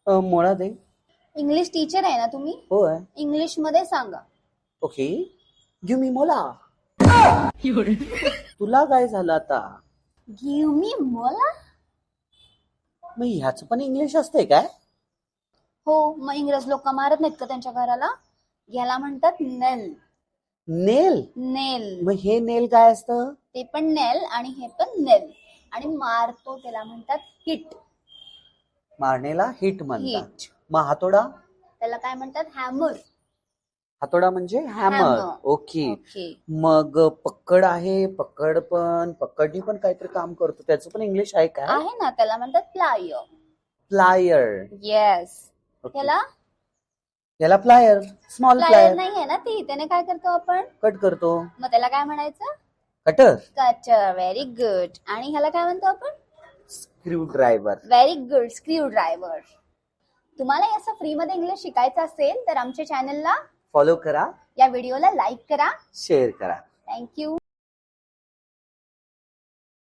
मोळा दे. English teacher आहे ना तुम्ही? होय. इंग्लिश मध्ये सांगा. ओके. गिव मी मोला. तुला काय झालं आता? गिव्ह मी मला. मग ह्याच पण इंग्लिश असते काय? हो, मग इंग्रज लोक मारत नाहीत का त्यांच्या घराला? याला म्हणतात नेल. नेल. नेल. मग हे नेल काय असतं? ते पण नेल आणि हे पण नेल. आणि मारतो त्याला म्हणतात हिट. मारण्याला हिट म्हणतात. हिट. मग हातोडा? त्याला काय म्हणतात? हॅमर. हातोडा म्हणजे हॅमर. हॅमर. ओके. ओके. मग पकड आहे. पकडनी पण काहीतरी काम करतो. त्याचं पण इंग्लिश आहे काय? आहे ना, त्याला म्हणतात प्लायर. प्लायर. येस. त्याला याला प्लायर. Small plier plier. नाहीये ना ती. त्याने काय करतो आपण? कट करतो. मग त्याला काय म्हणायचं? कटर. कटर. Very good. आणि ह्याला काय म्हणतो आपण? Screw driver. Very good. Screw driver. तुम्हाला असं फ्री मध्ये इंग्लिश शिकायचं असेल तर आमच्या चॅनलला फॉलो करा. या व्हिडिओला लाईक करा. शेअर करा. थँक्यू.